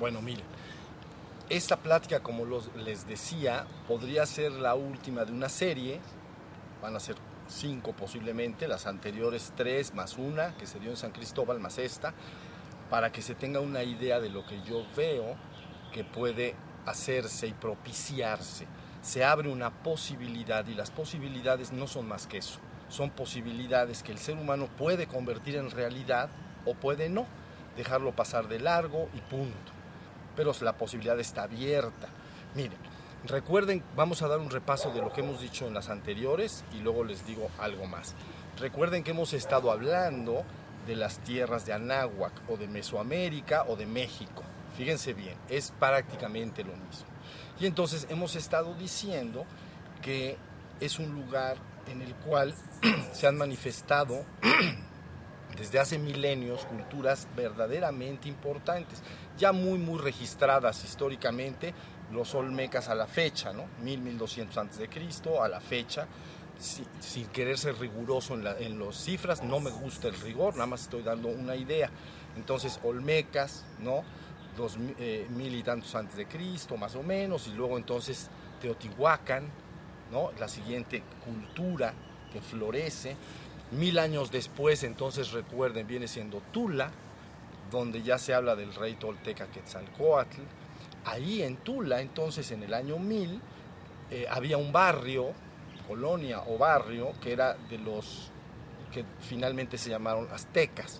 Bueno, miren, esta plática, como les decía, podría ser la última de una serie. Van a ser 5 posiblemente, las anteriores 3 más una que se dio en San Cristóbal más esta, para que se tenga una idea de lo que yo veo que puede hacerse y propiciarse. Se abre una posibilidad, y las posibilidades no son más que eso. Son posibilidades que el ser humano puede convertir en realidad o puede no, dejarlo pasar de largo y punto. Pero la posibilidad está abierta. Miren, recuerden, vamos a dar un repaso de lo que hemos dicho en las anteriores y luego les digo algo más. Recuerden que hemos estado hablando de las tierras de Anáhuac o de Mesoamérica o de México. Fíjense bien, es prácticamente lo mismo. Y entonces hemos estado diciendo que es un lugar en el cual se han manifestado desde hace milenios culturas verdaderamente importantes, ya muy registradas históricamente, los olmecas a la fecha, ¿no? 1200 a.C. a la fecha, sin querer ser riguroso en las cifras, no me gusta el rigor, nada más estoy dando una idea. Entonces, olmecas, ¿no? 2000 y tantos antes de Cristo, más o menos, y luego entonces Teotihuacán, ¿no? La siguiente cultura que florece. 1000 años después, entonces recuerden, viene siendo Tula, donde ya se habla del rey tolteca Quetzalcóatl. Ahí en Tula, entonces en el año 1000, había un barrio, colonia o barrio, que era de los que finalmente se llamaron aztecas.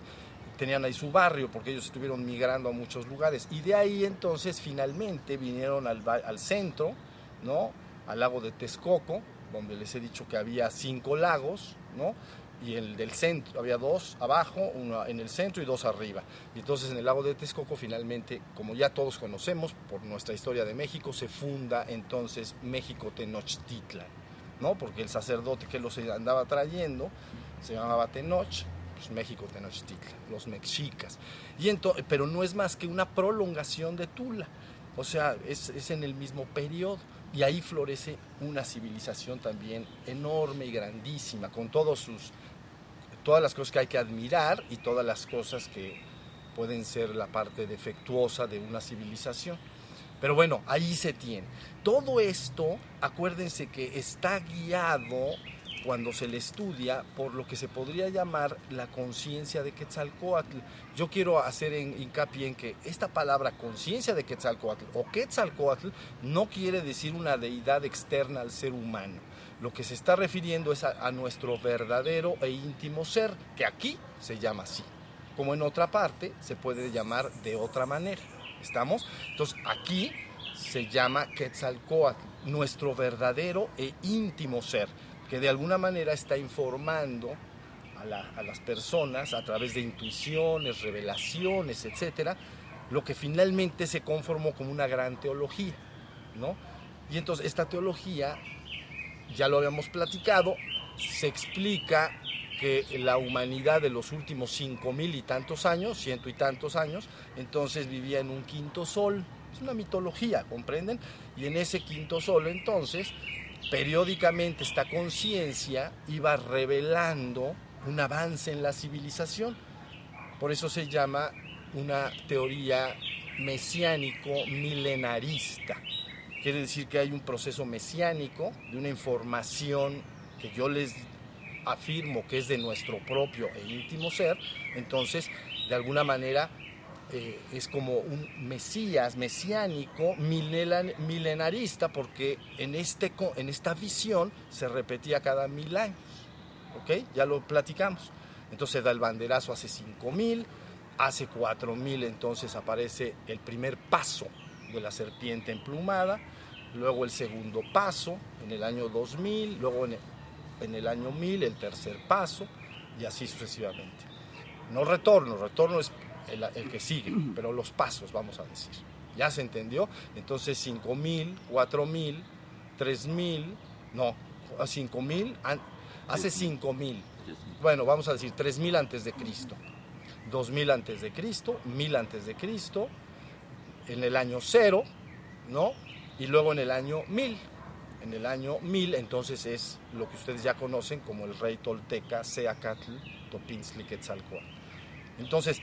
Tenían ahí su barrio porque ellos estuvieron migrando a muchos lugares. Y de ahí entonces finalmente vinieron al centro, ¿no? Al lago de Texcoco, donde les he dicho que había 5 lagos, ¿no? Y el del centro, había 2 abajo, 1 en el centro y 2 arriba. Y entonces en el lago de Texcoco finalmente, como ya todos conocemos por nuestra historia de México, se funda entonces México Tenochtitlan, ¿no? Porque el sacerdote que los andaba trayendo se llamaba Tenoch, pues México Tenochtitlan, los mexicas. Pero no es más que una prolongación de Tula, o sea, es en el mismo periodo. Y ahí florece una civilización también enorme y grandísima, con todas las cosas que hay que admirar y todas las cosas que pueden ser la parte defectuosa de una civilización. Pero bueno, ahí se tiene. Todo esto, acuérdense que está guiado, cuando se le estudia, por lo que se podría llamar la conciencia de Quetzalcóatl. Yo quiero hacer hincapié en que esta palabra conciencia de Quetzalcóatl o Quetzalcóatl no quiere decir una deidad externa al ser humano. Lo que se está refiriendo es a nuestro verdadero e íntimo ser, que aquí se llama así. Como en otra parte se puede llamar de otra manera. ¿Estamos? Entonces aquí se llama Quetzalcóatl, nuestro verdadero e íntimo ser, que de alguna manera está informando a las personas a través de intuiciones, revelaciones, etcétera, lo que finalmente se conformó como una gran teología, ¿no? Y entonces esta teología, ya lo habíamos platicado, se explica que la humanidad de los últimos 5000 y tantos años, 100 y tantos años, entonces vivía en un quinto sol. Es una mitología, ¿comprenden? Y en ese quinto sol, entonces, periódicamente esta conciencia iba revelando un avance en la civilización. Por eso se llama una teoría mesiánico-milenarista. Quiere decir que hay un proceso mesiánico de una información que yo les afirmo que es de nuestro propio e íntimo ser. Entonces, de alguna manera, es como un mesías mesiánico milenarista, porque en esta visión se repetía cada 1000 años. ¿Ok? Ya lo platicamos. Entonces da el banderazo hace 5000, hace 4000 entonces aparece el primer paso de la serpiente emplumada, luego el segundo paso en el año 2000, luego en el año 1000 el tercer paso, y así sucesivamente. No retorno es el que sigue, pero los pasos, vamos a decir. ¿Ya se entendió? Entonces 5000, 4000, 3000, no, 5000, hace 5000. Bueno, vamos a decir 3000 antes de Cristo, 2000 antes de Cristo, 1000 antes de Cristo, en el año 0, ¿no? Y luego en el año 1000. En el año 1000, entonces es lo que ustedes ya conocen como el rey tolteca Seacatl Topintzli Quetzalcóatl. Entonces,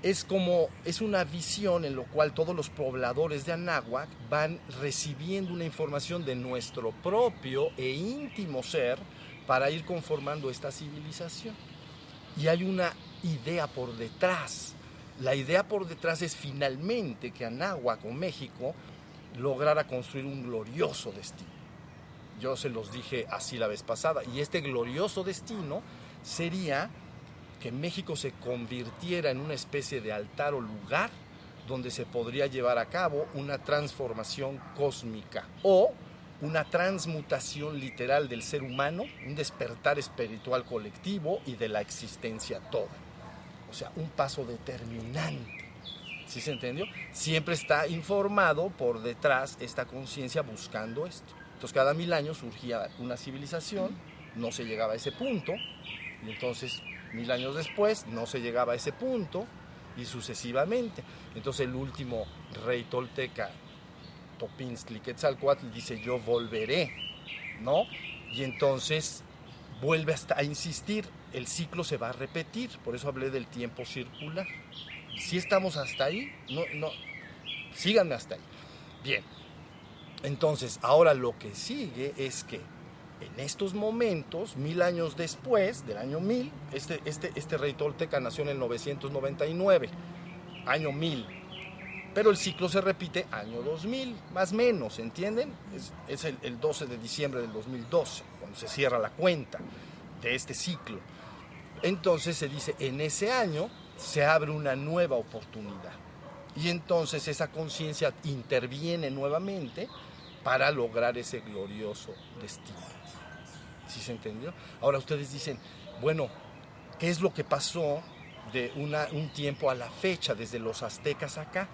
es una visión en la cual todos los pobladores de Anáhuac van recibiendo una información de nuestro propio e íntimo ser para ir conformando esta civilización. Y hay una idea por detrás. La idea por detrás es finalmente que Anáhuac o México lograra construir un glorioso destino. Yo se los dije así la vez pasada, y este glorioso destino sería que México se convirtiera en una especie de altar o lugar donde se podría llevar a cabo una transformación cósmica o una transmutación literal del ser humano, un despertar espiritual colectivo y de la existencia toda. O sea, un paso determinante. ¿Sí se entendió? Siempre está informado por detrás esta conciencia buscando esto. Entonces, cada 1000 años surgía una civilización, no se llegaba a ese punto, y entonces 1000 años después no se llegaba a ese punto, y sucesivamente. Entonces el último rey tolteca, Topinzli Quetzalcóatl, dice: yo volveré, ¿no? Y entonces vuelve hasta a insistir, el ciclo se va a repetir, por eso hablé del tiempo circular. Si estamos hasta ahí, no, síganme hasta ahí. Bien, entonces ahora lo que sigue es que en estos momentos, 1000 años después, del año 1000, este rey tolteca nació en el 999, año 1000, pero el ciclo se repite año 2000, más o menos, ¿entienden? Es el 12 de diciembre del 2012, cuando se cierra la cuenta de este ciclo. Entonces se dice, en ese año se abre una nueva oportunidad, y entonces esa conciencia interviene nuevamente para lograr ese glorioso destino. ¿Sí se entendió? Ahora ustedes dicen, bueno, ¿qué es lo que pasó de un tiempo a la fecha, desde los aztecas acá?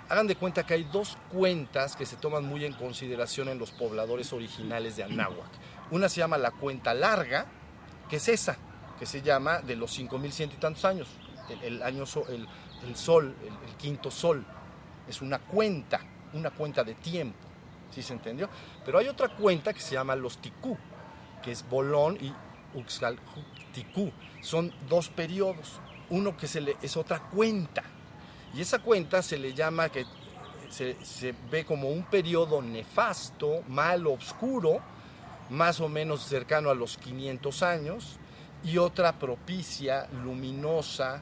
Hagan de cuenta que hay dos cuentas que se toman muy en consideración en los pobladores originales de Anáhuac. Una se llama la cuenta larga, que es esa, que se llama de los 5100 y tantos años, el sol, el quinto sol. Es una cuenta de tiempo, ¿sí se entendió? Pero hay otra cuenta que se llama los ticú, que es Bolón y Uxcal-Ticú. Son dos periodos, uno que es otra cuenta, y esa cuenta se le llama, que se ve como un periodo nefasto, malo, oscuro, más o menos cercano a los 500 años, y otra propicia, luminosa,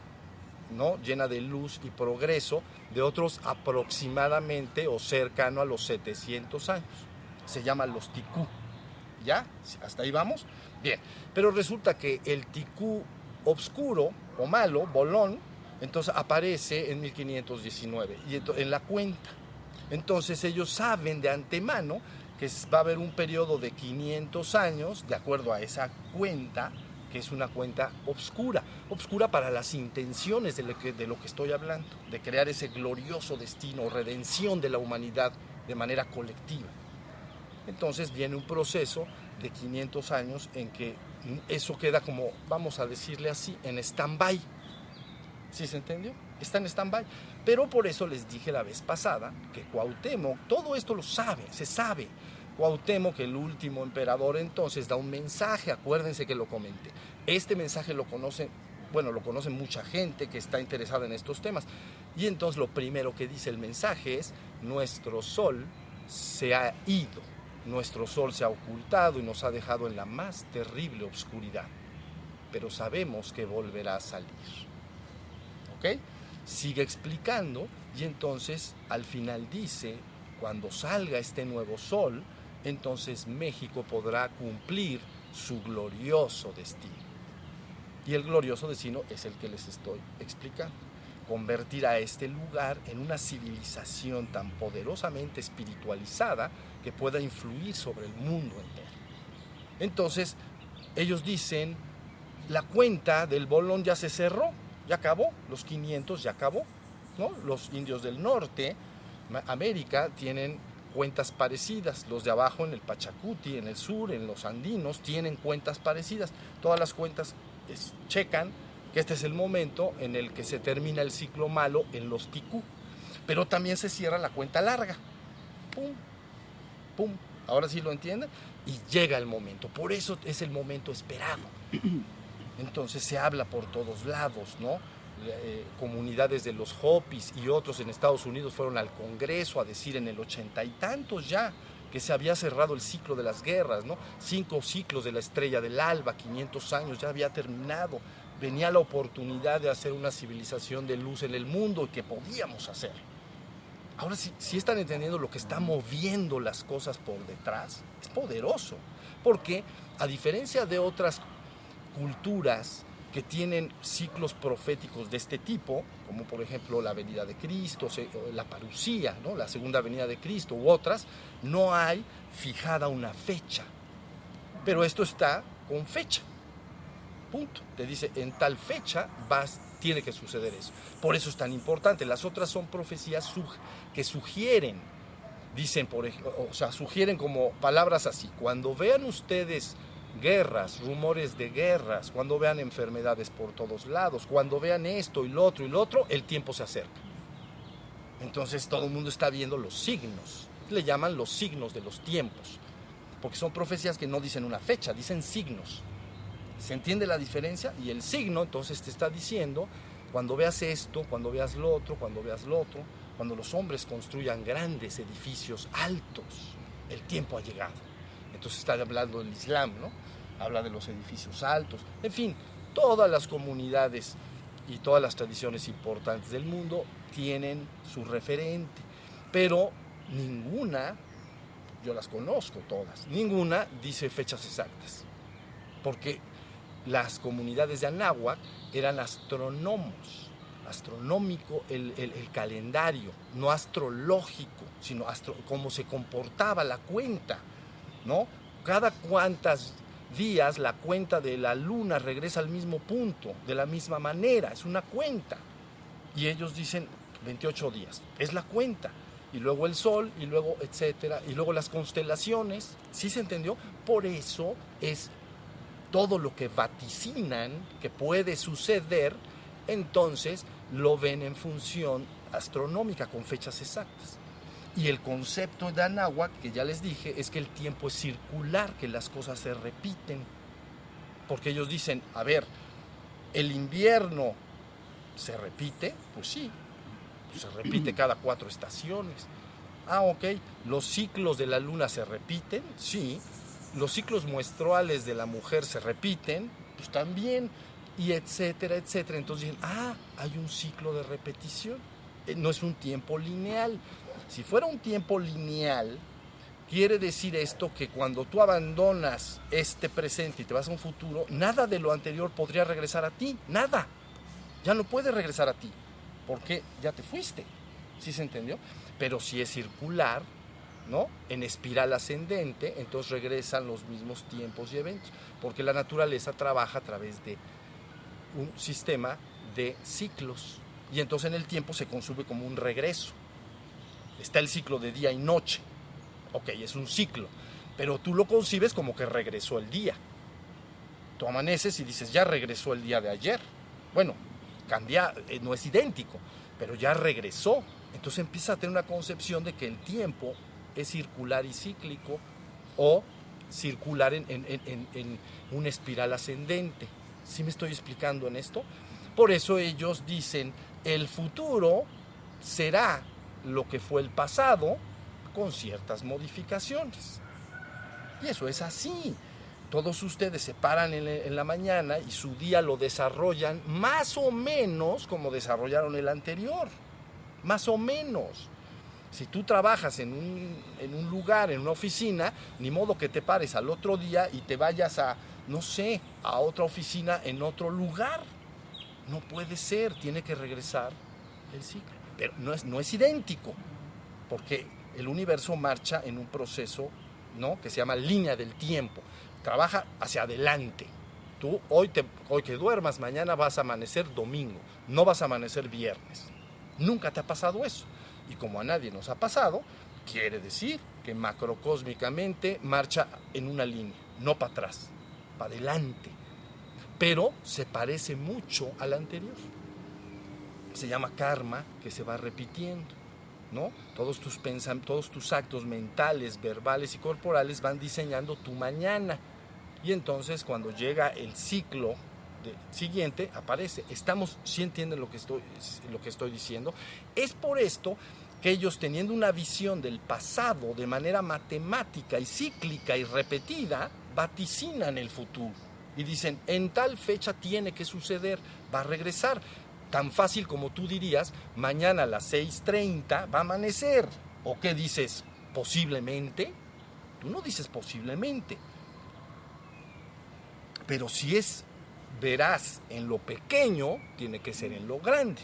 ¿no? Llena de luz y progreso, de otros aproximadamente o cercano a los 700 años. Se llama los ticú. ¿Ya? ¿Hasta ahí vamos? Bien, pero resulta que el ticú obscuro o malo, Bolón, entonces aparece en 1519 y en la cuenta. Entonces ellos saben de antemano que va a haber un periodo de 500 años, de acuerdo a esa cuenta, que es una cuenta obscura para las intenciones de lo que estoy hablando, de crear ese glorioso destino, redención de la humanidad de manera colectiva. Entonces viene un proceso de 500 años en que eso queda como, vamos a decirle así, en stand-by. ¿Sí se entendió? Está en stand-by. Pero por eso les dije la vez pasada que Cuauhtémoc, todo esto lo sabe, se sabe. Cuauhtémoc, el último emperador, entonces da un mensaje, acuérdense que lo comenté. Este mensaje lo conoce mucha gente que está interesada en estos temas. Y entonces lo primero que dice el mensaje es: nuestro sol se ha ido. Nuestro sol se ha ocultado y nos ha dejado en la más terrible oscuridad, pero sabemos que volverá a salir. ¿Ok? Sigue explicando, y entonces al final dice: cuando salga este nuevo sol, entonces México podrá cumplir su glorioso destino. Y el glorioso destino es el que les estoy explicando: convertir a este lugar en una civilización tan poderosamente espiritualizada que pueda influir sobre el mundo entero. Entonces, ellos dicen, la cuenta del Bolón ya se cerró, ya acabó, los 500 ya acabó, ¿no? Los indios del norte, América, tienen cuentas parecidas, los de abajo en el Pachacuti, en el sur, en los andinos, tienen cuentas parecidas. Todas las cuentas checan que este es el momento en el que se termina el ciclo malo en los ticú, pero también se cierra la cuenta larga. Pum, pum, ahora sí lo entienden, y llega el momento, por eso es el momento esperado. Entonces se habla por todos lados, ¿no? comunidades de los Hopis y otros en Estados Unidos fueron al Congreso a decir en el 80 y tantos ya que se había cerrado el ciclo de las guerras, ¿no? 5 ciclos de la estrella del alba, 500 años, ya había terminado. Venía la oportunidad de hacer una civilización de luz en el mundo y que podíamos hacer. Ahora si están entendiendo lo que está moviendo las cosas por detrás, es poderoso, porque a diferencia de otras culturas que tienen ciclos proféticos de este tipo, como por ejemplo la venida de Cristo, la parucía, ¿no? La segunda venida de Cristo u otras, no hay fijada una fecha, pero esto está con fecha, punto. Te dice, en tal fecha tiene que suceder eso. Por eso es tan importante. Las otras son profecías que sugieren, dicen, sugieren como palabras así: cuando vean ustedes guerras, rumores de guerras, cuando vean enfermedades por todos lados, cuando vean esto y lo otro, el tiempo se acerca. Entonces todo el mundo está viendo los signos, le llaman los signos de los tiempos, porque son profecías que no dicen una fecha, dicen signos. ¿Se entiende la diferencia? Y el signo entonces te está diciendo, cuando veas esto, cuando veas lo otro, cuando veas lo otro, cuando los hombres construyan grandes edificios altos, el tiempo ha llegado. Entonces está hablando del Islam, ¿no? Habla de los edificios altos. En fin, todas las comunidades y todas las tradiciones importantes del mundo tienen su referente, pero ninguna, yo las conozco todas, ninguna dice fechas exactas, porque las comunidades de Anáhuac eran astrónomos, astronómico el calendario, no astrológico, sino cómo se comportaba la cuenta, ¿no? Cada cuantos días la cuenta de la luna regresa al mismo punto, de la misma manera, es una cuenta. Y ellos dicen 28 días, es la cuenta. Y luego el sol, y luego etcétera, y luego las constelaciones, ¿sí se entendió? Por eso es todo lo que vaticinan que puede suceder, entonces lo ven en función astronómica, con fechas exactas. Y el concepto de Anáhuac, que ya les dije, es que el tiempo es circular, que las cosas se repiten. Porque ellos dicen, a ver, ¿el invierno se repite? Pues sí, se repite cada 4 estaciones. Ah, ok, ¿los ciclos de la luna se repiten? Sí. ¿Los ciclos menstruales de la mujer se repiten? Pues también, y etcétera, etcétera. Entonces dicen, hay un ciclo de repetición. No es un tiempo lineal. Si fuera un tiempo lineal, quiere decir esto que cuando tú abandonas este presente y te vas a un futuro, nada de lo anterior podría regresar a ti, nada. Ya no puede regresar a ti, porque ya te fuiste. ¿Sí se entendió? Pero si es circular, ¿no? En espiral ascendente, entonces regresan los mismos tiempos y eventos, porque la naturaleza trabaja a través de un sistema de ciclos, y entonces en el tiempo se consume como un regreso. Está el ciclo de día y noche, ok, es un ciclo, pero tú lo concibes como que regresó el día. Tú amaneces y dices, ya regresó el día de ayer. Bueno, cambia, no es idéntico, pero ya regresó. Entonces empieza a tener una concepción de que el tiempo es circular y cíclico, o circular en una espiral ascendente. ¿Sí me estoy explicando en esto? Por eso ellos dicen, el futuro será lo que fue el pasado, con ciertas modificaciones. Y eso es así. Todos ustedes se paran en la mañana y su día lo desarrollan más o menos como desarrollaron el anterior. Más o menos. Si tú trabajas en un lugar, en una oficina, ni modo que te pares al otro día y te vayas a, no sé, a otra oficina en otro lugar. No puede ser, tiene que regresar el ciclo. Pero no es idéntico, porque el universo marcha en un proceso, ¿no?, que se llama línea del tiempo. Trabaja hacia adelante. Tú hoy que duermas, mañana vas a amanecer domingo, no vas a amanecer viernes. Nunca te ha pasado eso. Y como a nadie nos ha pasado, quiere decir que macrocósmicamente marcha en una línea, no para atrás, para adelante. Pero se parece mucho al anterior. Se llama karma, que se va repitiendo, ¿no? Todos tus actos mentales, verbales y corporales van diseñando tu mañana. Y entonces cuando llega el ciclo siguiente aparece. ¿Sí entienden lo que estoy diciendo? Es por esto que ellos, teniendo una visión del pasado de manera matemática y cíclica y repetida, vaticinan el futuro y dicen, en tal fecha tiene que suceder, va a regresar. Tan fácil como tú dirías, mañana a las 6:30 va a amanecer. ¿O qué dices? ¿Posiblemente? Tú no dices posiblemente. Pero si es veraz en lo pequeño, tiene que ser en lo grande.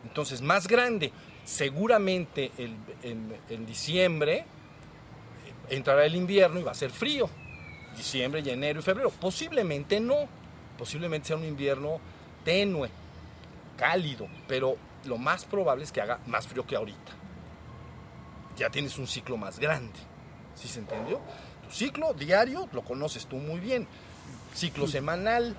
Entonces, más grande. Seguramente en diciembre entrará el invierno y va a ser frío. Diciembre, enero y febrero. Posiblemente no. Posiblemente sea un invierno tenue, cálido, pero lo más probable es que haga más frío que ahorita. Ya tienes un ciclo más grande. ¿Sí se entendió? Tu ciclo diario lo conoces tú muy bien. Ciclo semanal,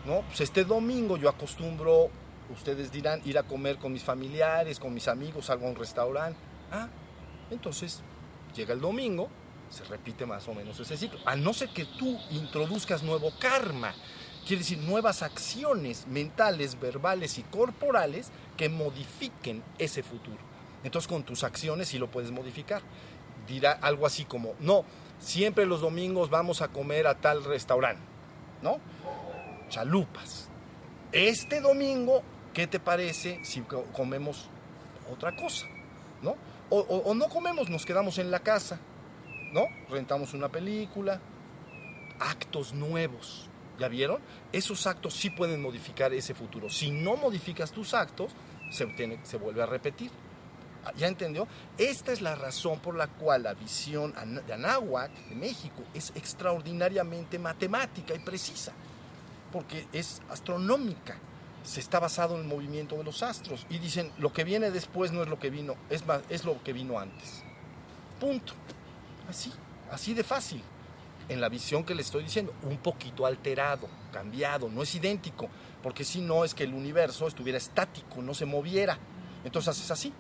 ¿no? Pues este domingo yo acostumbro, ustedes dirán, ir a comer con mis familiares, con mis amigos, salgo a un restaurante. Entonces llega el domingo, se repite más o menos ese ciclo. A no ser que tú introduzcas nuevo karma, quiere decir nuevas acciones mentales, verbales y corporales que modifiquen ese futuro. Entonces con tus acciones sí lo puedes modificar. Dirá algo así como, no, siempre los domingos vamos a comer a tal restaurante, ¿no? Chalupas. Este domingo, ¿qué te parece si comemos otra cosa? ¿No? O no comemos, nos quedamos en la casa, ¿no? Rentamos una película. Actos nuevos, ¿ya vieron? Esos actos sí pueden modificar ese futuro. Si no modificas tus actos, se vuelve a repetir. ¿Ya entendió? Esta es la razón por la cual la visión de Anáhuac, de México, es extraordinariamente matemática y precisa, porque es astronómica. Se está basado en el movimiento de los astros. Y dicen, lo que viene después no es lo que vino, es lo que vino antes. Punto. Así de fácil. En la visión que le estoy diciendo, un poquito alterado, cambiado, no es idéntico, porque si no es que el universo estuviera estático, no se moviera. Entonces es así.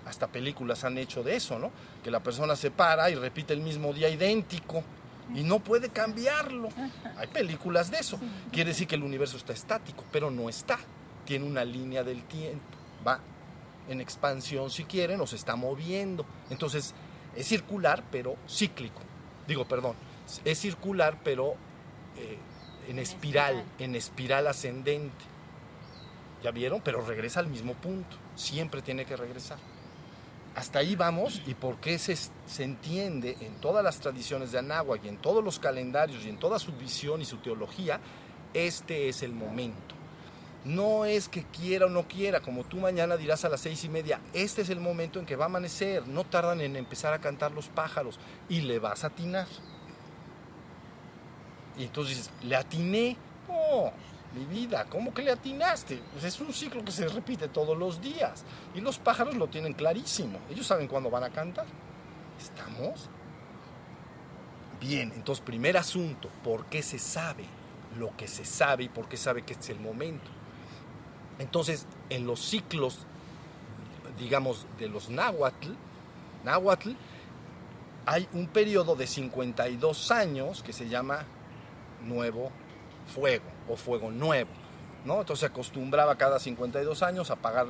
Hasta películas han hecho de eso, ¿no? Que la persona se para y repite el mismo día idéntico y no puede cambiarlo. Hay películas de eso. Quiere decir que el universo está estático, pero no está. Tiene una línea del tiempo. Va en expansión, si quieren, o se está moviendo. Entonces, es circular, pero cíclico. Es circular, pero en espiral ascendente. ¿Ya vieron? Pero regresa al mismo punto. Siempre tiene que regresar. Hasta ahí vamos, y por qué se entiende en todas las tradiciones de Anáhuac y en todos los calendarios y en toda su visión y su teología, este es el momento. No es que quiera o no quiera, como tú mañana dirás a las 6:30, este es el momento en que va a amanecer, no tardan en empezar a cantar los pájaros y le vas a atinar. Y entonces dices, ¿le atiné? No, mi vida, ¿cómo que le atinaste? Pues es un ciclo que se repite todos los días y los pájaros lo tienen clarísimo, ellos saben cuándo van a cantar. ¿Estamos? Bien, entonces primer asunto, ¿por qué se sabe lo que se sabe y por qué sabe que este es el momento? Entonces, en los ciclos, digamos, de los náhuatl, hay un periodo de 52 años que se llama Nuevo Fuego o Fuego Nuevo, ¿no? Entonces se acostumbraba cada 52 años a apagar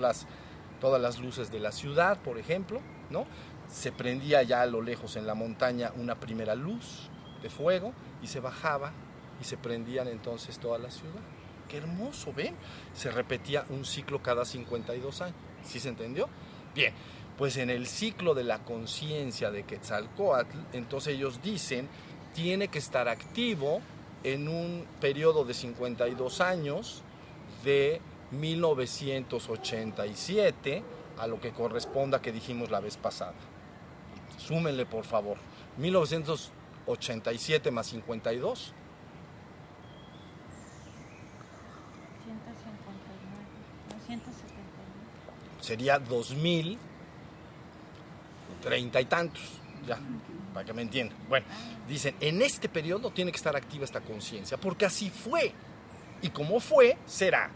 todas las luces de la ciudad, por ejemplo, ¿no? Se prendía ya a lo lejos en la montaña una primera luz de fuego y se bajaba y se prendían entonces toda la ciudad. ¡Qué hermoso! ¿Ven? Se repetía un ciclo cada 52 años. ¿Sí se entendió? Bien, pues en el ciclo de la conciencia de Quetzalcóatl, entonces ellos dicen, tiene que estar activo en un periodo de 52 años de 1987 a lo que corresponda que dijimos la vez pasada. Súmenle, por favor. 1987 más 52. 179. Sería 2030 y tantos, ya, para que me entiendan. Bueno, dicen, en este periodo tiene que estar activa esta conciencia, porque así fue, y como fue, será.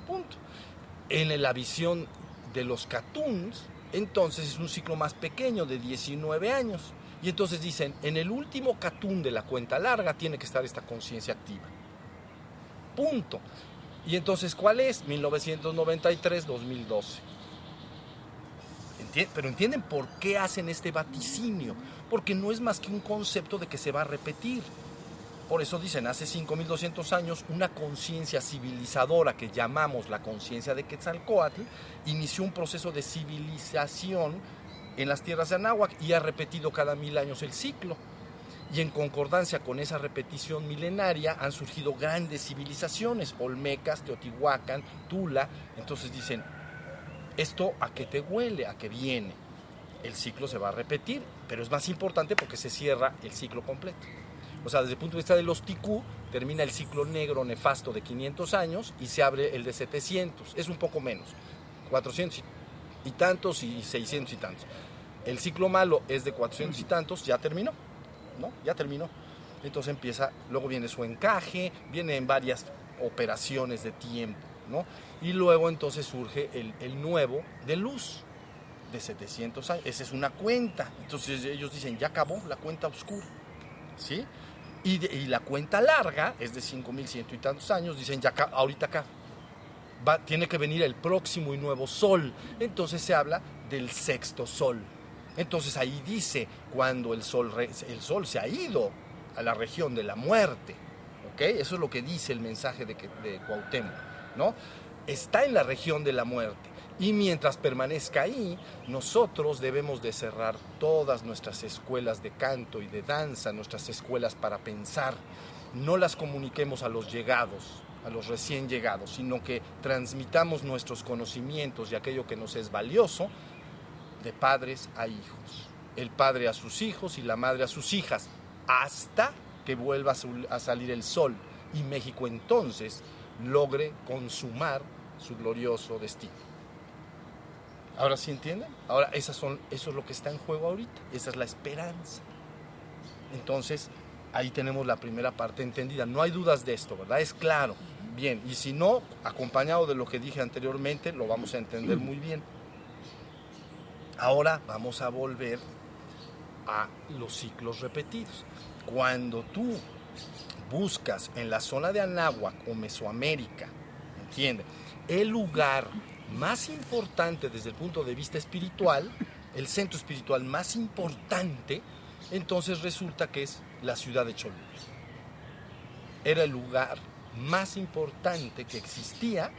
Punto. En la visión de los Catuns, entonces es un ciclo más pequeño, de 19 años, y entonces dicen, en el último Catún de la cuenta larga tiene que estar esta conciencia activa. punto. Y entonces, ¿cuál es? 1993-2012. Pero ¿entienden por qué hacen este vaticinio? Porque no es más que un concepto de que se va a repetir. Por eso dicen, hace 5.200 años, una conciencia civilizadora que llamamos la conciencia de Quetzalcóatl inició un proceso de civilización en las tierras de Anáhuac y ha repetido cada 1000 años el ciclo. Y en concordancia con esa repetición milenaria han surgido grandes civilizaciones, olmecas, Teotihuacán, Tula. Entonces dicen, ¿esto a qué te huele? ¿A qué viene? El ciclo se va a repetir, pero es más importante porque se cierra el ciclo completo. O sea, desde el punto de vista de los ticú, termina el ciclo negro nefasto de 500 años y se abre el de 700. Es un poco menos, 400 y tantos y 600 y tantos. El ciclo malo es de 400 y tantos, ya terminó, ¿no? Ya terminó. Entonces empieza, luego viene su encaje, viene en varias operaciones de tiempo, ¿no? Y luego entonces surge el nuevo de luz, de 700 años. Esa es una cuenta. Entonces ellos dicen, ya acabó la cuenta oscura, ¿sí? Y la cuenta larga es de 5.100 y tantos años. Dicen, ya ahorita acá tiene que venir el próximo y nuevo sol. Entonces se habla del sexto sol. Entonces ahí dice, cuando el sol se ha ido a la región de la muerte, ¿ok? Eso es lo que dice el mensaje de Cuauhtémoc, ¿no? Está en la región de la muerte. Y mientras permanezca ahí, nosotros debemos de cerrar todas nuestras escuelas de canto y de danza, nuestras escuelas para pensar. No las comuniquemos a los llegados, a los recién llegados, sino que transmitamos nuestros conocimientos y aquello que nos es valioso de padres a hijos. El padre a sus hijos y la madre a sus hijas, hasta que vuelva a salir el sol y México entonces logre consumar su glorioso destino. ¿Ahora sí entienden? Ahora eso es lo que está en juego ahorita. Esa es la esperanza. Entonces, ahí tenemos la primera parte entendida. No hay dudas de esto, ¿verdad? Es claro. Bien, y si no, acompañado de lo que dije anteriormente, lo vamos a entender muy bien. Ahora vamos a volver a los ciclos repetidos. Cuando tú buscas en la zona de Anáhuac o Mesoamérica, ¿entiendes? El lugar más importante desde el punto de vista espiritual, el centro espiritual más importante, entonces resulta que es la ciudad de Cholula. Era el lugar más importante que existía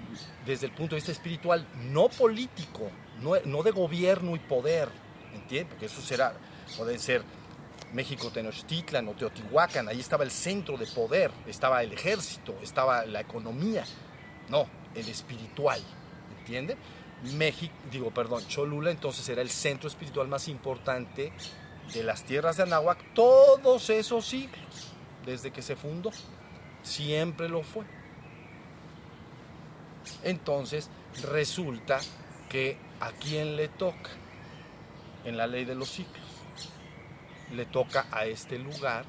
desde el punto de vista espiritual, no político, no de gobierno y poder, ¿entiendes? Porque eso pueden ser México Tenochtitlan o Teotihuacán, ahí estaba el centro de poder, estaba el ejército, estaba la economía, no, el espiritual. ¿Entienden? Cholula entonces era el centro espiritual más importante de las tierras de Anáhuac todos esos siglos, desde que se fundó, siempre lo fue. Entonces resulta que ¿a quién le toca? En la ley de los ciclos, le toca a este lugar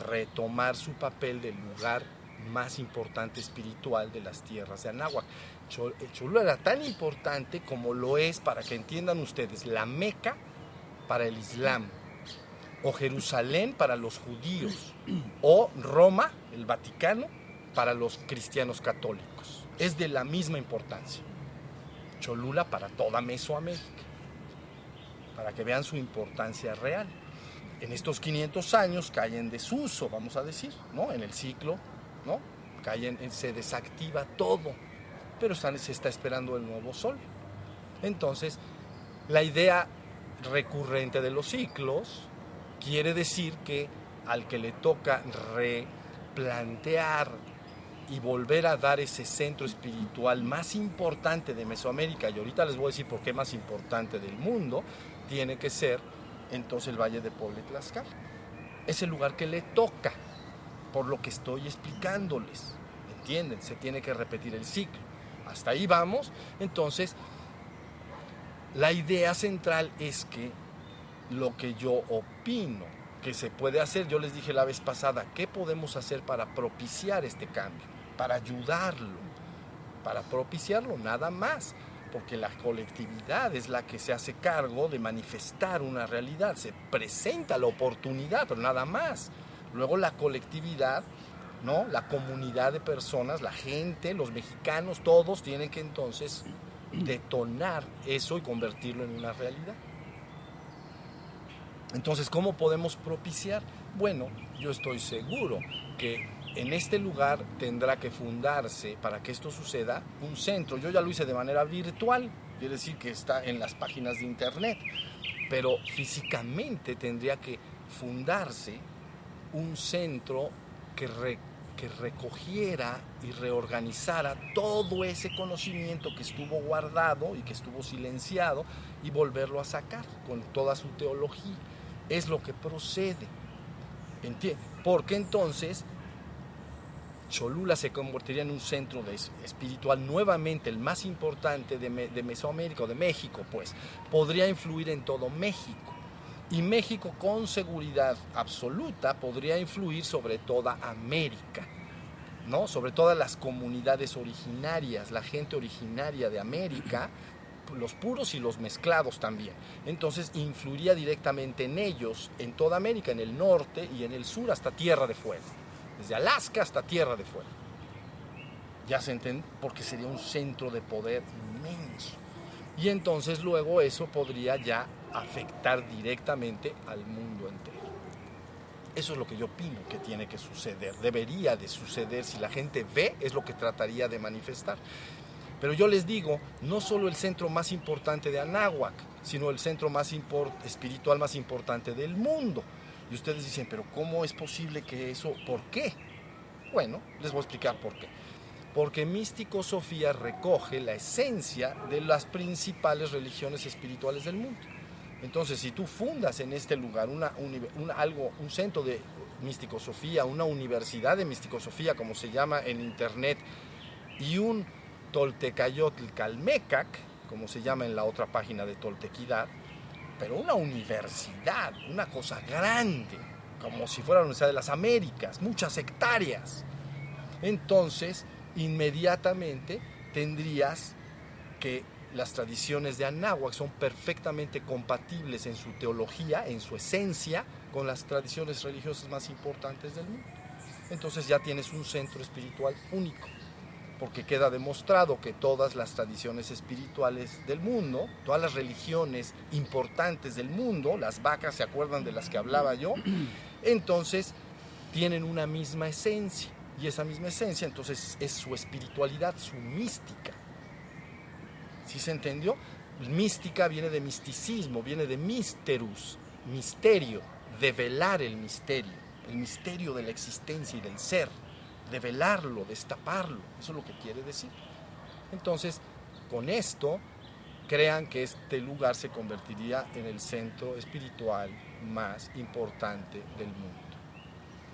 retomar su papel del lugar más importante espiritual de las tierras de Anáhuac. Cholula era tan importante como lo es, para que entiendan ustedes, la Meca para el Islam, o Jerusalén para los judíos, o Roma, el Vaticano, para los cristianos católicos. Es de la misma importancia. Cholula para toda Mesoamérica, para que vean su importancia real. En estos 500 años cae en desuso, vamos a decir, ¿no? En el ciclo, ¿no? Se desactiva todo, pero se está esperando el nuevo sol. Entonces, la idea recurrente de los ciclos quiere decir que al que le toca replantear y volver a dar ese centro espiritual más importante de Mesoamérica, y ahorita les voy a decir por qué más importante del mundo, tiene que ser entonces el Valle de Puebla y Tlaxcala. Es el lugar que le toca, por lo que estoy explicándoles, ¿entienden? Se tiene que repetir el ciclo. Hasta ahí vamos. Entonces, la idea central es que lo que yo opino que se puede hacer, yo les dije la vez pasada, ¿qué podemos hacer para propiciar este cambio? Para ayudarlo, para propiciarlo, nada más. Porque la colectividad es la que se hace cargo de manifestar una realidad, se presenta la oportunidad, pero nada más. Luego la colectividad ¿no? La comunidad de personas, la gente, los mexicanos, todos tienen que entonces detonar eso y convertirlo en una realidad. Entonces, ¿cómo podemos propiciar? Bueno, yo estoy seguro que en este lugar tendrá que fundarse, para que esto suceda, un centro. Yo ya lo hice de manera virtual, quiere decir que está en las páginas de internet, pero físicamente tendría que fundarse un centro que recogiera y reorganizara todo ese conocimiento que estuvo guardado y que estuvo silenciado y volverlo a sacar con toda su teología. Es lo que procede. Porque entonces Cholula se convertiría en un centro espiritual nuevamente, el más importante de Mesoamérica, o de México, pues. Podría influir en todo México. Y México, con seguridad absoluta, podría influir sobre toda América, ¿no? Sobre todas las comunidades originarias, la gente originaria de América, los puros y los mezclados también. Entonces influiría directamente en ellos, en toda América, en el norte y en el sur, hasta Tierra de Fuego. Desde Alaska hasta Tierra de Fuego. Ya se entiende, porque sería un centro de poder inmenso. Y entonces luego eso podría ya afectar directamente al mundo entero. Eso es lo que yo opino que tiene que suceder. Debería de suceder. Si la gente ve, es lo que trataría de manifestar. Pero yo les digo, no solo el centro más importante de Anáhuac, sino el centro más espiritual más importante del mundo. Y ustedes dicen, pero ¿cómo es posible que eso? ¿Por qué? Bueno, les voy a explicar por qué. Porque Místico-Sofía recoge la esencia de las principales religiones espirituales del mundo. Entonces, si tú fundas en este lugar un centro de Místico-Sofía, una universidad de Místico-Sofía, como se llama en internet, y un Toltecayotl Calmecac, como se llama en la otra página de Toltequidad, pero una universidad, una cosa grande, como si fuera la Universidad de las Américas, muchas hectáreas. Entonces, inmediatamente tendrías que las tradiciones de Anáhuac son perfectamente compatibles en su teología, en su esencia, con las tradiciones religiosas más importantes del mundo. Entonces ya tienes un centro espiritual único, porque queda demostrado que todas las tradiciones espirituales del mundo, todas las religiones importantes del mundo, las vacas, ¿se acuerdan de las que hablaba yo? Entonces tienen una misma esencia, y esa misma esencia entonces es su espiritualidad, su mística. ¿Sí se entendió? Mística viene de misticismo, viene de misterus, misterio, develar el misterio de la existencia y del ser. Develarlo, destaparlo, eso es lo que quiere decir. Entonces, con esto, crean que este lugar se convertiría en el centro espiritual más importante del mundo,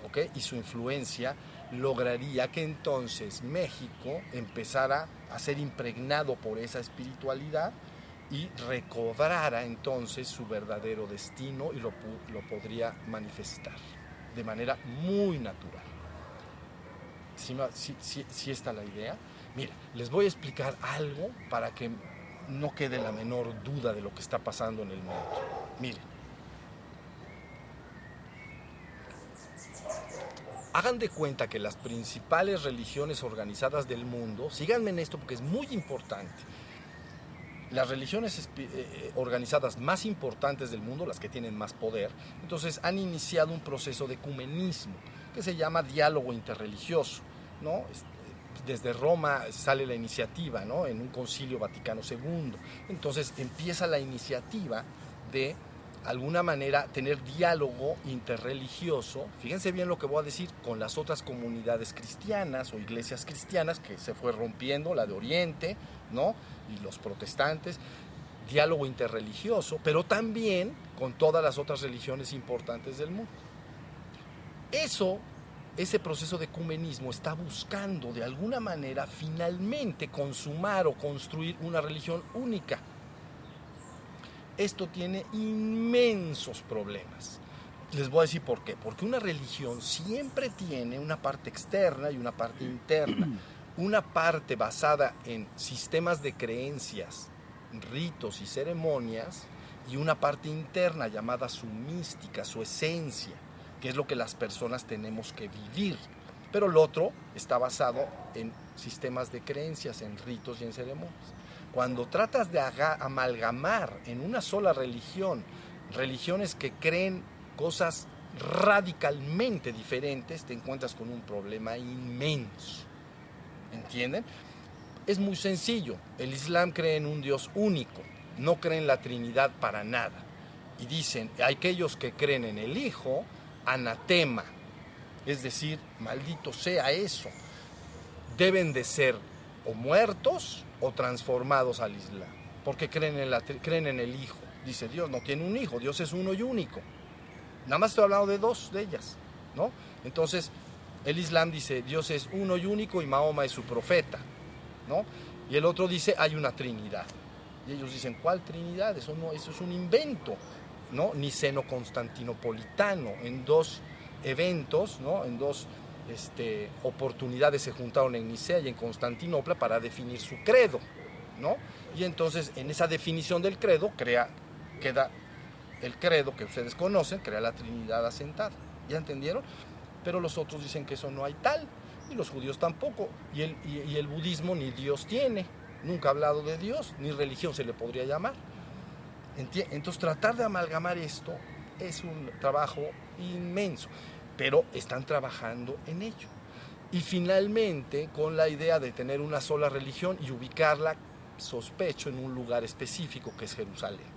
¿ok? Y su influencia lograría que entonces México empezara a ser impregnado por esa espiritualidad y recobrara entonces su verdadero destino y lo podría manifestar de manera muy natural. ¿Sí está la idea? Mira, les voy a explicar algo para que no quede la menor duda de lo que está pasando en el mundo. Miren, hagan de cuenta que las principales religiones organizadas del mundo, síganme en esto porque es muy importante, las religiones organizadas más importantes del mundo, las que tienen más poder, entonces han iniciado un proceso de ecumenismo que se llama diálogo interreligioso, ¿no? Desde Roma sale la iniciativa, ¿no? En un concilio Vaticano II. Entonces empieza la iniciativa de alguna manera tener diálogo interreligioso, fíjense bien lo que voy a decir, con las otras comunidades cristianas o iglesias cristianas que se fue rompiendo, la de Oriente, ¿no? Y los protestantes, diálogo interreligioso, pero también con todas las otras religiones importantes del mundo. Ese proceso de ecumenismo está buscando de alguna manera finalmente consumar o construir una religión única. Esto tiene inmensos problemas. Les voy a decir por qué. Porque una religión siempre tiene una parte externa y una parte interna. Una parte basada en sistemas de creencias, ritos y ceremonias, y una parte interna llamada su mística, su esencia, que es lo que las personas tenemos que vivir. Pero el otro está basado en sistemas de creencias, en ritos y en ceremonias. Cuando tratas de amalgamar en una sola religión, religiones que creen cosas radicalmente diferentes, te encuentras con un problema inmenso. ¿Entienden? Es muy sencillo. El Islam cree en un Dios único, no cree en la Trinidad para nada. Y dicen, aquellos que creen en el Hijo, anatema, es decir, maldito sea eso, deben de ser o muertos o transformados al Islam, porque creen en el Hijo. Dice, Dios no tiene un hijo, Dios es uno y único. Nada más estoy hablando de dos de ellas, ¿no? Entonces, el Islam dice, Dios es uno y único y Mahoma es su profeta, ¿no? Y el otro dice, hay una Trinidad. Y ellos dicen, ¿cuál Trinidad? Eso es un invento, ¿no? Niceno-constantinopolitano. En dos eventos, ¿no? En dos oportunidades se juntaron en Nicea y en Constantinopla para definir su credo, ¿no? Y entonces, en esa definición del credo, queda el credo que ustedes conocen, crea la Trinidad asentada. ¿Ya entendieron? Pero los otros dicen que eso no hay tal, y los judíos tampoco, y el budismo ni Dios tiene, nunca ha hablado de Dios, ni religión se le podría llamar. Entonces tratar de amalgamar esto es un trabajo inmenso, pero están trabajando en ello. Y finalmente, con la idea de tener una sola religión y ubicarla, sospecho, en un lugar específico que es Jerusalén.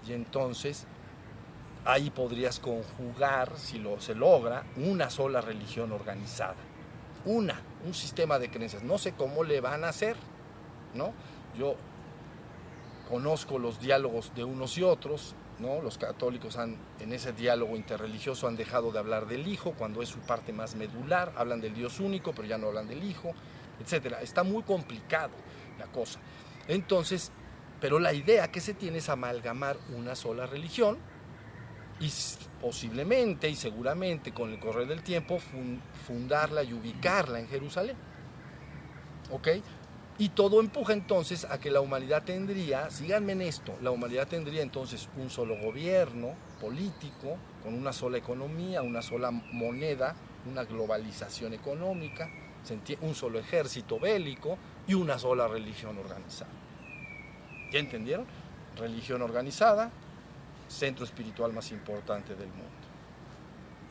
Y entonces ahí podrías conjugar, si se logra, una sola religión organizada. Un sistema de creencias. No sé cómo le van a hacer, ¿no? Yo conozco los diálogos de unos y otros, ¿no? Los católicos en ese diálogo interreligioso han dejado de hablar del Hijo cuando es su parte más medular, hablan del Dios único, pero ya no hablan del Hijo, etc. Está muy complicado la cosa. Entonces, pero la idea que se tiene es amalgamar una sola religión y posiblemente y seguramente con el correr del tiempo fundarla y ubicarla en Jerusalén. ¿Ok? Y todo empuja entonces a que la humanidad tendría, síganme en esto, la humanidad tendría entonces un solo gobierno político, con una sola economía, una sola moneda, una globalización económica, un solo ejército bélico y una sola religión organizada. ¿Ya entendieron? Religión organizada, centro espiritual más importante del mundo.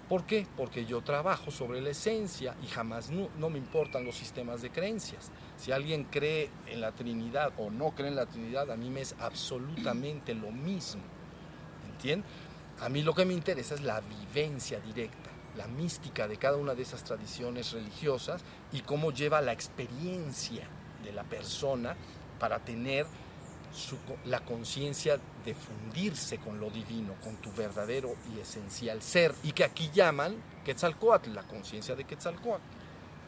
¿Por qué? Porque yo trabajo sobre la esencia y jamás no me importan los sistemas de creencias. Si alguien cree en la Trinidad o no cree en la Trinidad, a mí me es absolutamente lo mismo. ¿Entienden? A mí lo que me interesa es la vivencia directa, la mística de cada una de esas tradiciones religiosas y cómo lleva la experiencia de la persona para tener la conciencia de fundirse con lo divino, con tu verdadero y esencial ser, y que aquí llaman Quetzalcóatl, la conciencia de Quetzalcóatl.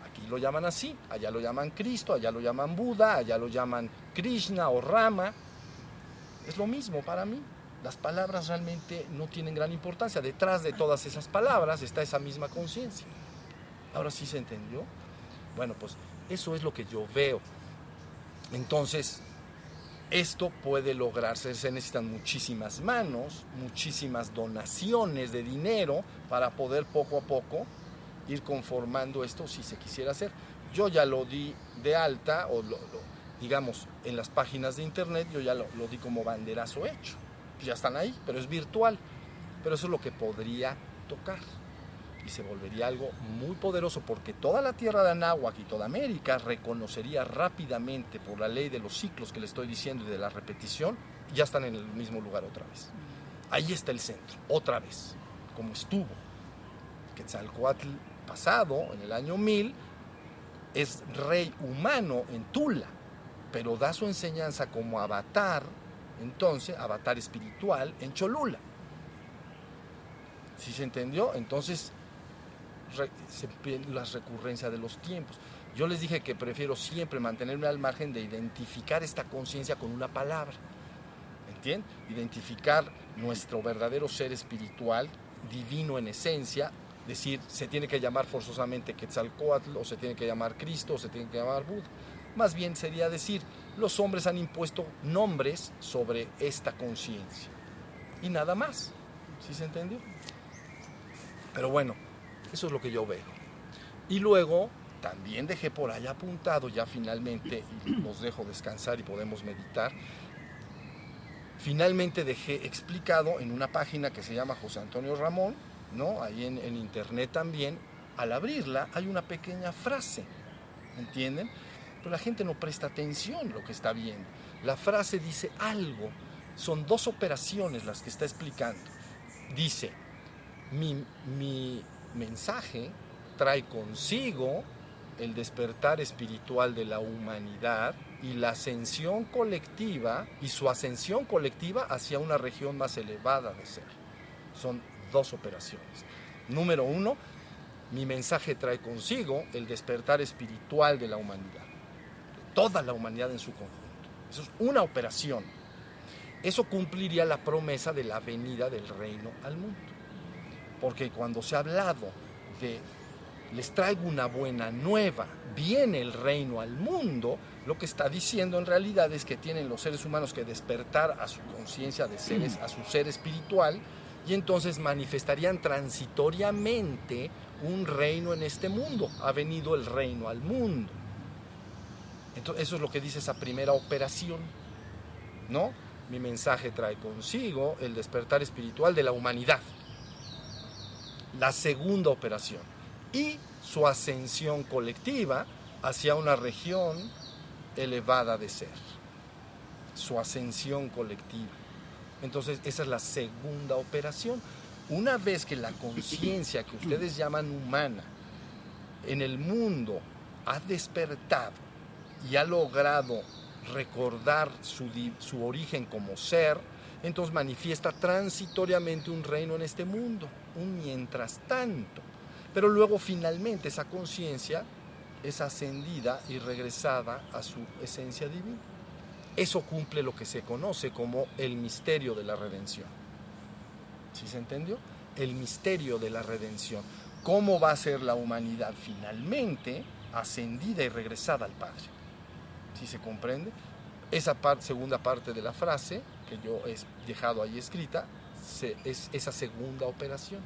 Aquí lo llaman así, allá lo llaman Cristo, allá lo llaman Buda, allá lo llaman Krishna o Rama. Es lo mismo para mí. Las palabras realmente no tienen gran importancia. Detrás de todas esas palabras está esa misma conciencia. ¿Ahora sí se entendió? Bueno, pues eso es lo que yo veo. Entonces, esto puede lograrse, se necesitan muchísimas manos, muchísimas donaciones de dinero para poder poco a poco ir conformando esto si se quisiera hacer. Yo ya lo di de alta, o digamos, en las páginas de internet, yo ya lo di como banderazo hecho. Ya están ahí, pero es virtual. Pero eso es lo que podría tocar. Y se volvería algo muy poderoso porque toda la tierra de Anáhuac y toda América reconocería rápidamente por la ley de los ciclos que le estoy diciendo y de la repetición, ya están en el mismo lugar otra vez. Ahí está el centro, otra vez, como estuvo. Quetzalcóatl pasado, en el año 1000, es rey humano en Tula, pero da su enseñanza como avatar, entonces, avatar espiritual en Cholula. ¿Sí se entendió? Entonces, las recurrencias de los tiempos. Yo les dije que prefiero siempre mantenerme al margen de identificar esta conciencia con una palabra. ¿Entienden? Identificar nuestro verdadero ser espiritual, divino en esencia, decir, se tiene que llamar forzosamente Quetzalcóatl, o se tiene que llamar Cristo, o se tiene que llamar Buda. Más bien sería decir, los hombres han impuesto nombres sobre esta conciencia. Y nada más. ¿Sí se entendió? Pero bueno, eso es lo que yo veo. Y luego también dejé por ahí apuntado, ya finalmente, y los dejo descansar y podemos meditar, finalmente dejé explicado en una página que se llama José Antonio Ramón, ¿no? Ahí en internet también, al abrirla hay una pequeña frase, ¿entienden? Pero la gente no presta atención a lo que está viendo. La frase dice algo, son 2 operaciones las que está explicando. Dice, mi mensaje trae consigo el despertar espiritual de la humanidad y la ascensión colectiva y su ascensión colectiva hacia una región más elevada de ser. Son 2 operaciones. Número 1, mi mensaje trae consigo el despertar espiritual de la humanidad, de toda la humanidad en su conjunto. Eso es una operación. Eso cumpliría la promesa de la venida del reino al mundo. Porque cuando se ha hablado de les traigo una buena nueva, viene el reino al mundo, lo que está diciendo en realidad es que tienen los seres humanos que despertar a su conciencia de seres, a su ser espiritual, y entonces manifestarían transitoriamente un reino en este mundo. Ha venido el reino al mundo. Entonces, eso es lo que dice esa primera operación, ¿no? Mi mensaje trae consigo el despertar espiritual de la humanidad. La segunda operación, y su ascensión colectiva hacia una región elevada de ser. Su ascensión colectiva. Entonces, esa es la segunda operación. Una vez que la conciencia que ustedes llaman humana en el mundo ha despertado y ha logrado recordar su origen como ser, entonces manifiesta transitoriamente un reino en este mundo, un mientras tanto. Pero luego finalmente esa conciencia es ascendida y regresada a su esencia divina. Eso cumple lo que se conoce como el misterio de la redención. ¿Sí se entendió? El misterio de la redención. ¿Cómo va a ser la humanidad finalmente ascendida y regresada al Padre? ¿Sí se comprende? Esa segunda parte de la frase, que yo he dejado ahí escrita, es esa segunda operación.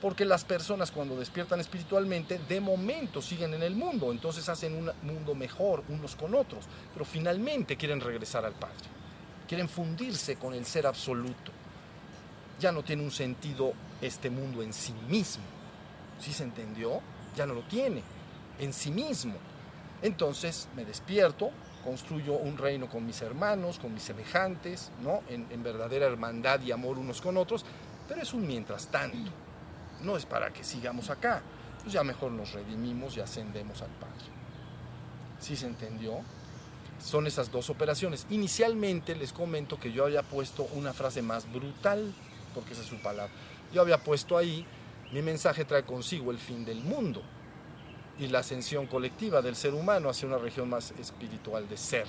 Porque las personas cuando despiertan espiritualmente, de momento siguen en el mundo, entonces hacen un mundo mejor unos con otros, pero finalmente quieren regresar al Padre, quieren fundirse con el ser absoluto. Ya no tiene un sentido este mundo en sí mismo. ¿Sí se entendió? Ya no lo tiene en sí mismo. Entonces me despierto, construyo un reino con mis hermanos, con mis semejantes, ¿no? En verdadera hermandad y amor unos con otros, pero es un mientras tanto. No es para que sigamos acá, pues ya mejor nos redimimos y ascendemos al Padre. ¿Sí se entendió? Son esas 2 operaciones. Inicialmente les comento que yo había puesto una frase más brutal, porque esa es su palabra. Yo había puesto ahí, mi mensaje trae consigo el fin del mundo y la ascensión colectiva del ser humano hacia una región más espiritual de ser.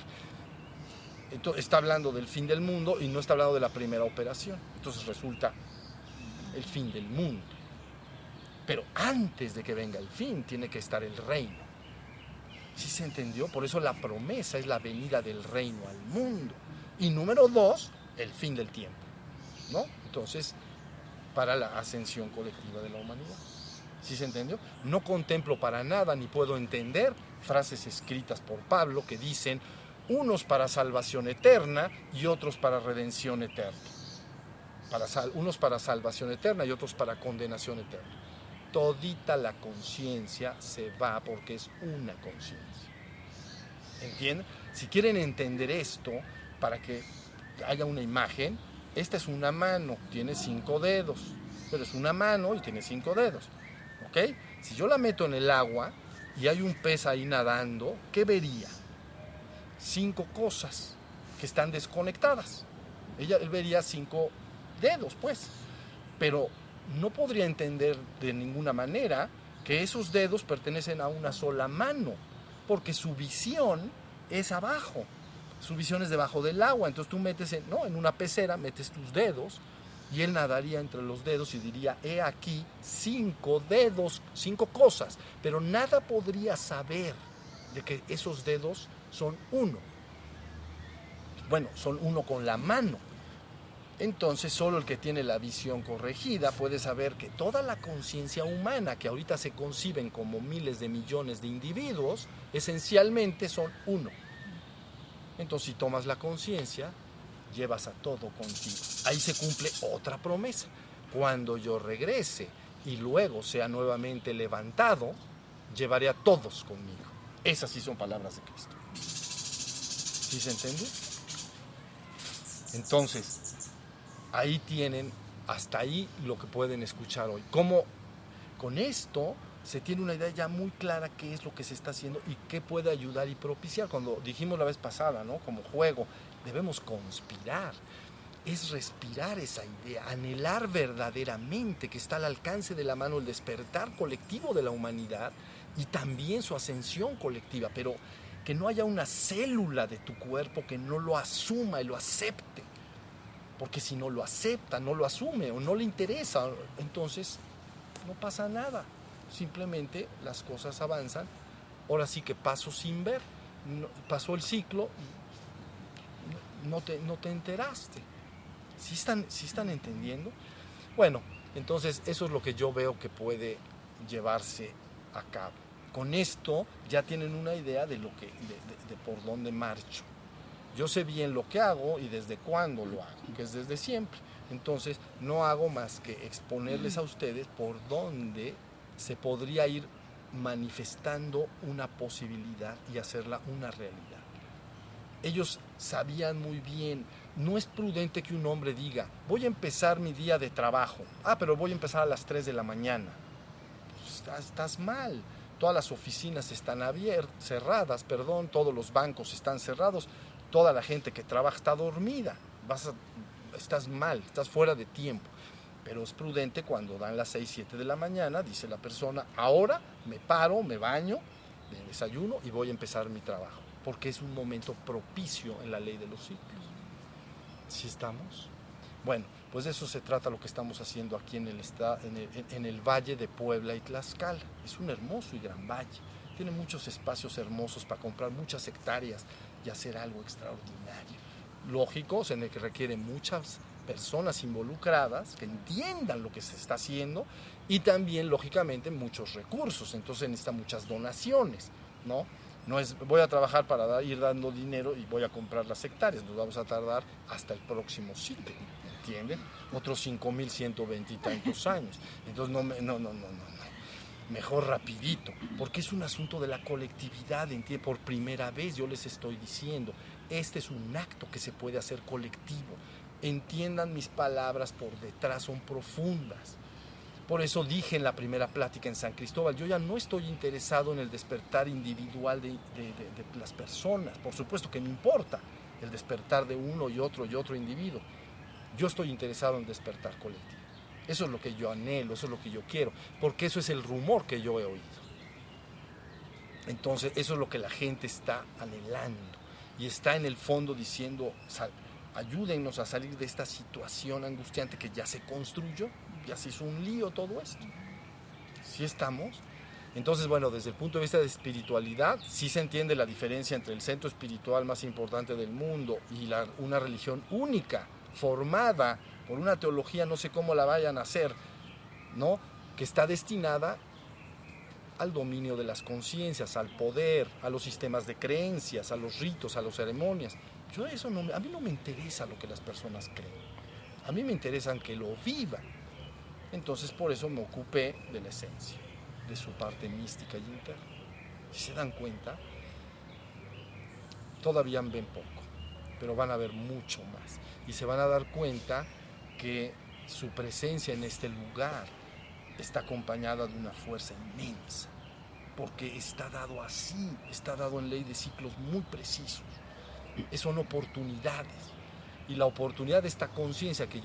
Entonces, está hablando del fin del mundo y no está hablando de la primera operación. Entonces resulta el fin del mundo. Pero antes de que venga el fin, tiene que estar el reino. ¿Sí se entendió? Por eso la promesa es la venida del reino al mundo. Y número 2, el fin del tiempo, ¿no? Entonces, para la ascensión colectiva de la humanidad. ¿Sí se entendió? No contemplo para nada, ni puedo entender frases escritas por Pablo que dicen unos para salvación eterna y otros para redención eterna. Unos para salvación eterna y otros para condenación eterna. Todita la conciencia se va porque es una conciencia. ¿Entienden? Si quieren entender esto, para que haya una imagen, esta es una mano, tiene 5 dedos, pero es una mano y tiene 5 dedos. ¿Ok? Si yo la meto en el agua y hay un pez ahí nadando, ¿qué vería? 5 cosas que están desconectadas. Él vería 5 dedos, pues, pero no podría entender de ninguna manera que esos dedos pertenecen a una sola mano, porque su visión es abajo, su visión es debajo del agua. Entonces tú metes en una pecera, metes tus dedos y él nadaría entre los dedos y diría, he aquí 5 dedos, 5 cosas, pero nada podría saber de que esos dedos son uno. Bueno, son uno con la mano. Entonces solo el que tiene la visión corregida puede saber que toda la conciencia humana, que ahorita se conciben como miles de millones de individuos, esencialmente son uno. Entonces si tomas la conciencia, llevas a todo contigo. Ahí se cumple otra promesa. Cuando yo regrese y luego sea nuevamente levantado, llevaré a todos conmigo. Esas sí son palabras de Cristo. ¿Sí se entiende? Entonces, ahí tienen, hasta ahí lo que pueden escuchar hoy. Cómo con esto se tiene una idea ya muy clara qué es lo que se está haciendo y qué puede ayudar y propiciar. Cuando dijimos la vez pasada, ¿no? Como juego, debemos conspirar. Es respirar esa idea, anhelar verdaderamente que está al alcance de la mano el despertar colectivo de la humanidad y también su ascensión colectiva, pero que no haya una célula de tu cuerpo que no lo asuma y lo acepte. Porque si no lo acepta, no lo asume o no le interesa, entonces no pasa nada. Simplemente las cosas avanzan. Ahora sí que paso sin ver. Pasó el ciclo y no te enteraste. ¿Sí están entendiendo? Bueno, entonces eso es lo que yo veo que puede llevarse a cabo. Con esto ya tienen una idea de por dónde marcho. Yo sé bien lo que hago y desde cuándo lo hago, que es desde siempre. Entonces no hago más que exponerles a ustedes por dónde se podría ir manifestando una posibilidad y hacerla una realidad. Ellos sabían muy bien, no es prudente que un hombre diga, voy a empezar mi día de trabajo, pero voy a empezar a las 3 de la mañana. Pues estás mal. Todas las oficinas están cerradas, todos los bancos están cerrados, toda la gente que trabaja está dormida, estás mal, estás fuera de tiempo. Pero es prudente cuando dan las 6, 7 de la mañana, dice la persona, ahora me paro, me baño, me desayuno y voy a empezar mi trabajo, porque es un momento propicio en la ley de los ciclos. ¿Sí estamos? Bueno, pues de eso se trata lo que estamos haciendo aquí en el Valle de Puebla y Tlaxcala. Es un hermoso y gran valle. Tiene muchos espacios hermosos para comprar muchas hectáreas y hacer algo extraordinario. Lógico, en el que requiere muchas personas involucradas que entiendan lo que se está haciendo y también, lógicamente, muchos recursos. Entonces necesita muchas donaciones, ¿no? No es voy a trabajar para ir dando dinero y voy a comprar las hectáreas. Nos vamos a tardar hasta el próximo ciclo, ¿entienden? Otros 5,120 y tantos años. Entonces no. Mejor rapidito, porque es un asunto de la colectividad, por primera vez yo les estoy diciendo, este es un acto que se puede hacer colectivo. Entiendan mis palabras por detrás, son profundas. Por eso dije en la primera plática en San Cristóbal, yo ya no estoy interesado en el despertar individual de las personas. Por supuesto que me importa el despertar de uno y otro individuo. Yo estoy interesado en el despertar colectivo. Eso es lo que yo anhelo, eso es lo que yo quiero, porque eso es el rumor que yo he oído. Entonces, eso es lo que la gente está anhelando y está en el fondo diciendo, ayúdennos a salir de esta situación angustiante que ya se construyó, ya se hizo un lío todo esto. ¿Sí estamos? Entonces, bueno, desde el punto de vista de espiritualidad, sí se entiende la diferencia entre el centro espiritual más importante del mundo y una religión única, formada por una teología, no sé cómo la vayan a hacer, ¿no? Que está destinada al dominio de las conciencias, al poder, a los sistemas de creencias, a los ritos, a las ceremonias. A mí no me interesa lo que las personas creen. A mí me interesa que lo vivan. Entonces, por eso me ocupé de la esencia, de su parte mística y interna. Si se dan cuenta, todavía ven poco, pero van a ver mucho más. Y se van a dar cuenta que su presencia en este lugar está acompañada de una fuerza inmensa, porque está dado así, está dado en ley de ciclos muy precisos. Son oportunidades, y la oportunidad de esta conciencia que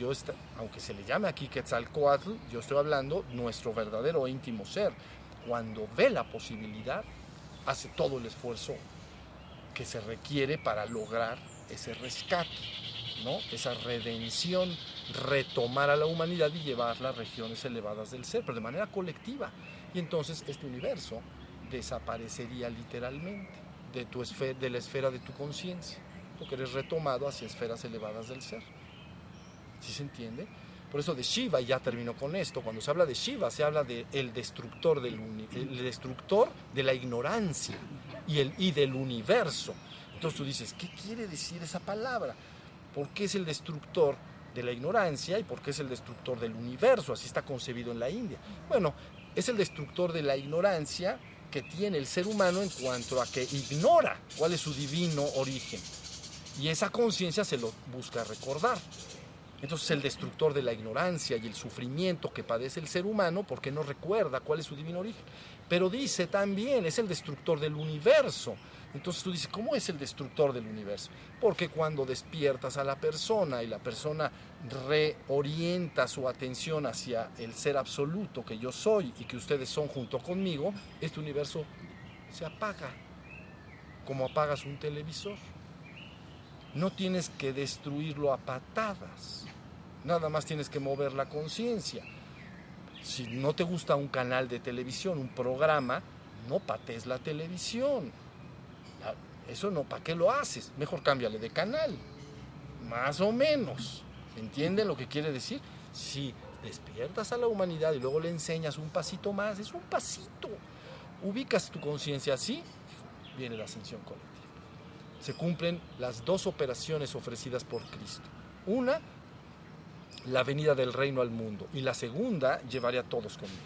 aunque se le llame aquí Quetzalcóatl, yo estoy hablando nuestro verdadero íntimo ser, cuando ve la posibilidad, hace todo el esfuerzo que se requiere para lograr ese rescate, ¿no? Esa redención, retomar a la humanidad y llevarla a regiones elevadas del ser, pero de manera colectiva. Y entonces este universo desaparecería literalmente de la esfera de tu conciencia, porque eres retomado hacia esferas elevadas del ser. ¿Sí se entiende? Por eso de Shiva, y ya termino con esto, cuando se habla de Shiva, se habla de el destructor el destructor de la ignorancia y del universo. Entonces tú dices, ¿qué quiere decir esa palabra? ¿Por qué es el destructor de la ignorancia y por qué es el destructor del universo? Así está concebido en la India. Bueno, es el destructor de la ignorancia que tiene el ser humano en cuanto a que ignora cuál es su divino origen. Y esa conciencia se lo busca recordar. Entonces el destructor de la ignorancia y el sufrimiento que padece el ser humano porque no recuerda cuál es su divino origen. Pero dice también, es el destructor del universo. Entonces tú dices, ¿cómo es el destructor del universo? Porque cuando despiertas a la persona y la persona reorienta su atención hacia el ser absoluto que yo soy y que ustedes son junto conmigo, este universo se apaga, como apagas un televisor. No tienes que destruirlo a patadas, nada más tienes que mover la conciencia. Si no te gusta un canal de televisión, un programa, no patees la televisión. Eso no, ¿para qué lo haces? Mejor cámbiale de canal, más o menos. ¿Entienden lo que quiere decir? Si despiertas a la humanidad y luego le enseñas un pasito más, es un pasito. Ubicas tu conciencia así, viene la ascensión colectiva. Se cumplen las dos operaciones ofrecidas por Cristo. Una, la venida del reino al mundo. Y la segunda, llevaré a todos conmigo.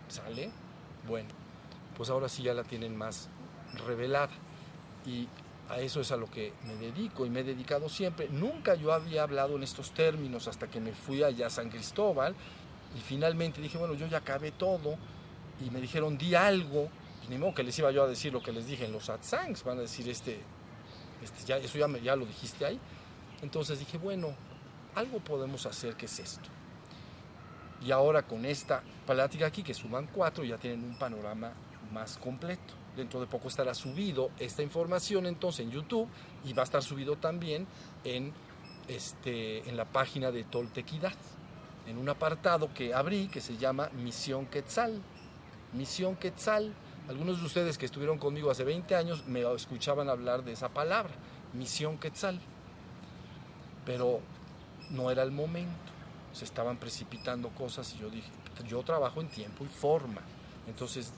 ¿Sale? Bueno, pues ahora sí ya la tienen más revelada. Y a eso es a lo que me dedico y me he dedicado siempre. Nunca yo había hablado en estos términos hasta que me fui allá a San Cristóbal. Y finalmente dije, bueno, yo ya acabé todo. Y me dijeron, di algo. Ni modo que les iba yo a decir lo que les dije en los satsangs, van a decir eso ya lo dijiste ahí. Entonces dije, bueno, algo podemos hacer, que es esto. Y ahora con esta plática aquí, que suman 4, ya tienen un panorama más completo. Dentro de poco estará subido esta información entonces en YouTube y va a estar subido también en la página de Toltequidad, en un apartado que abrí que se llama Misión Quetzal. Misión Quetzal. Algunos de ustedes que estuvieron conmigo hace 20 años me escuchaban hablar de esa palabra, Misión Quetzal. Pero no era el momento, se estaban precipitando cosas y yo dije, yo trabajo en tiempo y forma. Entonces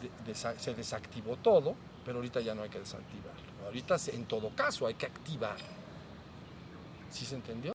se desactivó todo, pero ahorita ya no hay que desactivarlo. Ahorita en todo caso hay que activar. ¿Sí se entendió?